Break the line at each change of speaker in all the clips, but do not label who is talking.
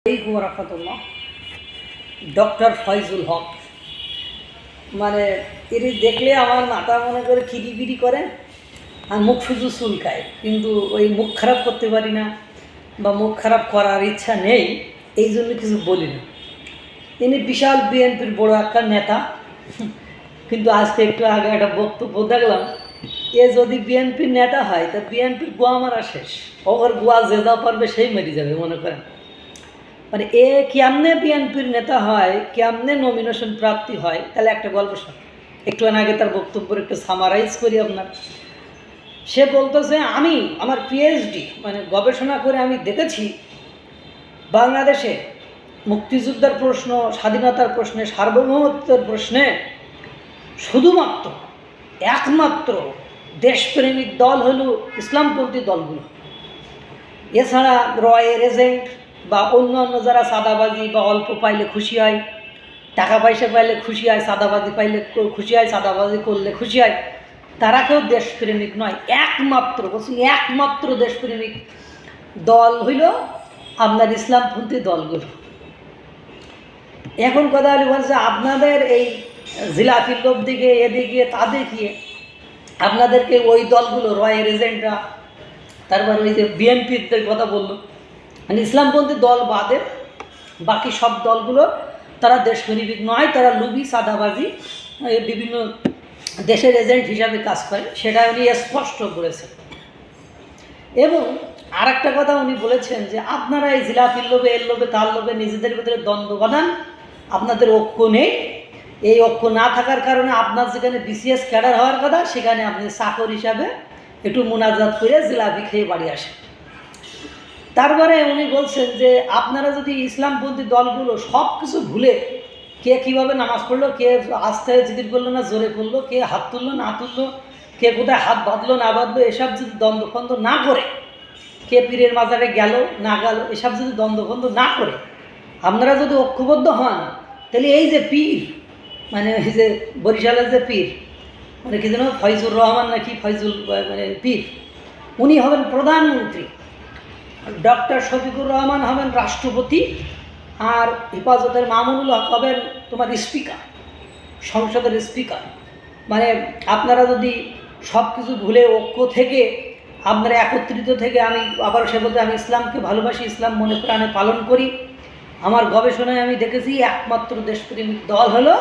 রহমতুল্লাহ doctor Faizul হক মানে এর দেখলে আমার মাথা মনে করে খিরিবিরি করে আর মুখ শুধু চুলকায়, কিন্তু ওই মুখ খারাপ করতে পারি না বা মুখ খারাপ করার ইচ্ছা নেই, এই জন্য কিছু বলি না। ইনি বিশাল বিএনপির বড় একটা নেতা, কিন্তু আজকে একটু আগে একটা বক্তব্য দেখলাম, এ যদি বিএনপির নেতা হয় তা বিএনপির গোয়া মারা শেষ, ওর গোয়া যে যা পারবে সেই মেরে যাবে মনে করেন। মানে এ কেমনে বিএনপির নেতা হয়, কেমনে নমিনেশন প্রাপ্তি হয়, তাহলে একটা গল্প শোন। একটু আগে তার বক্তব্যের একটু সামারাইজ করি আপনার। সে বলতেছে আমি আমার পিএইচডি মানে গবেষণা করে আমি দেখেছি বাংলাদেশে মুক্তিযুদ্ধের প্রশ্ন, স্বাধীনতার প্রশ্নে, সার্বভৌমত্বের প্রশ্নে শুধুমাত্র একমাত্র দেশপ্রেমিক দল হলো ইসলামপন্থী দলগুলো। এছাড়া রয়ের এজেন্ট বা অন্য যারা সাদাবাজি বা অল্প পাইলে খুশি হয়, টাকা পয়সা পাইলে খুশি হয়, সাদাবাজি পাইলে খুশি হয়, সাদাবাজি করলে খুশি হয়, তারা কেউ দেশপ্রেমিক নয়। একমাত্র বলছি একমাত্র দেশপ্রেমিক দল হইল আপনার ইসলামপন্থী দলগুলো। এখন কথা হলো বলছে আপনাদের এই জিলাপির লোভ দিকে এদিকে তা দেখিয়ে আপনাদেরকে ওই দলগুলো রয়ের এজেন্টরা, তারপর ওই যে বিএনপির কথা বললো, মানে ইসলামপন্থী দল বাদে বাকি সব দলগুলো তারা দেশপ্রেমিক নয়, তারা লুবি সাদাবাজি বিভিন্ন দেশের এজেন্ট হিসাবে কাজ করে, সেটা উনি স্পষ্ট করেছেন। এবং আর একটা কথা উনি বলেছেন যে আপনারা এই জিলাপির লোভে, এর লোভে, তার লোভে নিজেদের ভিতরে দ্বন্দ্ব বাঁধান, আপনাদের ঐক্য নেই। এই ঐক্য না থাকার কারণে আপনার যেখানে বিসিএস ক্যাডার হওয়ার কথা সেখানে আপনি চাকর হিসাবে একটু মোনাজাত করে জিলাপি খেয়ে বাড়ি আসেন। তারপরে উনি বলছেন যে আপনারা যদি ইসলামপন্থী দলগুলো সব কিছু ভুলে, কে কীভাবে নামাজ পড়লো, কে আস্থায় জিকির করলো না জোরে করলো, কে হাত তুললো না তুললো, কে কোথায় হাত বাঁধলো না বাঁধলো, এসব যদি দ্বন্দ্বখন্দ না করে, কে পীরের মাজারে গেল না গেল, এসব যদি দ্বন্দ্বখন্দ না করে আপনারা যদি ঐক্যবদ্ধ হন, তাহলে এই যে পীর মানে এই যে বরিশালের যে পীর মানে কি যেন ফয়জুর রহমান নাকি ফয়জুল মানে পীর, উনি হবেন প্রধানমন্ত্রী, ডক্টর শফিকুর রহমান হবেন রাষ্ট্রপতি, আর হেফাজতের মামুনুল হক হবেন তোমার স্পিকার, সংসদের স্পিকার। মানে আপনারা যদি সব কিছু ভুলে ঐক্য থেকে আপনারা একত্রিত থেকে, আমি আবার সে বলতে আমি ইসলামকে ভালোবাসি, ইসলাম মনে প্রাণে পালন করি, আমার গবেষণায় আমি দেখেছি একমাত্র দেশপ্রেমিক দল হলো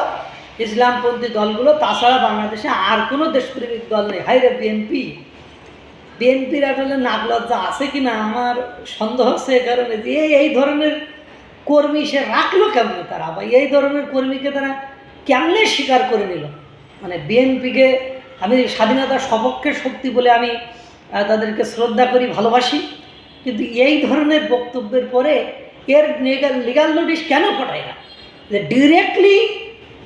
ইসলামপন্থী দলগুলো, তাছাড়া বাংলাদেশে আর কোনো দেশপ্রেমিক দল নেই। হাইরে বিএনপি, বিএনপির আসলে নাক লজ্জা আছে কি না আমার সন্দেহ হচ্ছে, এই কারণে যে এই ধরনের কর্মী সে রাখলো কেমনে তারা, বা এই ধরনের কর্মীকে তারা কেমনে স্বীকার করে নিল। মানে বিএনপিকে আমি স্বাধীনতার সপক্ষের শক্তি বলে আমি তাদেরকে শ্রদ্ধা করি, ভালোবাসি, কিন্তু এই ধরনের বক্তব্যের পরে এর লিগাল নোটিশ কেন পাঠায় না, যে ডিরেক্টলি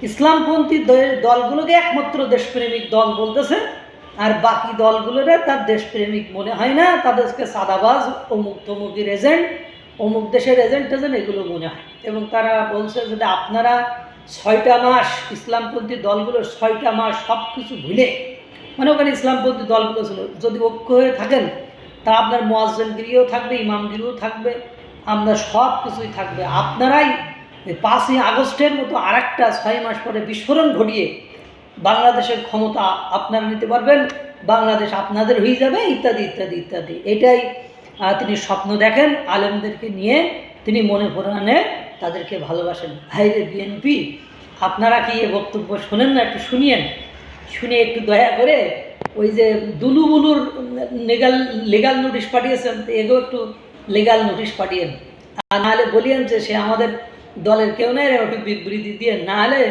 ইসলামপন্থী দলগুলোকে একমাত্র দেশপ্রেমিক দল বলতেছে, আর বাকি দলগুলোরা তার দেশপ্রেমিক মনে হয় না, তাদেরকে সাদাবাজ, অমুক তমুকের এজেন্ট, অমুক দেশের এজেন্ট এগুলো মনে হয়। এবং তারা বলছে যে আপনারা 6টা মাস ইসলামপন্থী দলগুলোর 6টা মাস সব কিছু ভুলে, মানে ওখানে ইসলামপন্থী দলগুলো ছিল, যদি ঐক্য হয়ে থাকেন তা আপনার মুয়াজ্জিনগিরিও থাকবে, ইমামগিরিও থাকবে, আপনার সব কিছুই থাকবে। আপনারাই 5ই আগস্টের মতো আর একটা 6 মাস পরে বিস্ফোরণ ঘটিয়ে বাংলাদেশের ক্ষমতা আপনারা নিতে পারবেন, বাংলাদেশ আপনাদের হয়ে যাবে, ইত্যাদি ইত্যাদি ইত্যাদি। এটাই তিনি স্বপ্ন দেখেন, আলেমদেরকে নিয়ে তিনি মনে প্রাণে তাদেরকে ভালোবাসেন। ভাইরে বিএনপি, আপনারা কি এ বক্তব্য শোনেন না? একটু শুনিয়েন, শুনে একটু দয়া করে ওই যে দুলুবুলুর লিগাল নোটিশ পাঠিয়েছেন, এগো একটু লিগাল নোটিশ পাঠিয়েন, আর নাহলে বলিয়েন যে সে আমাদের দলের কেউ নেই, একটু বিবৃতি দিয়ে, নাহলে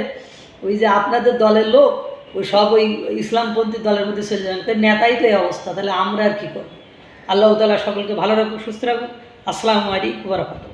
ওই যে আপনাদের দলের লোক ওই সব ওই ইসলামপন্থী দলের মধ্যে চলে যাবেন, নেতাই তো এই অবস্থা, তাহলে আমরা আর কী করব। আল্লাহ তাআলা সকলকে ভালো রাখুন, সুস্থ রাখুন। আসসালামু আলাইকুম ওয়া রাহমাতুল্লাহ।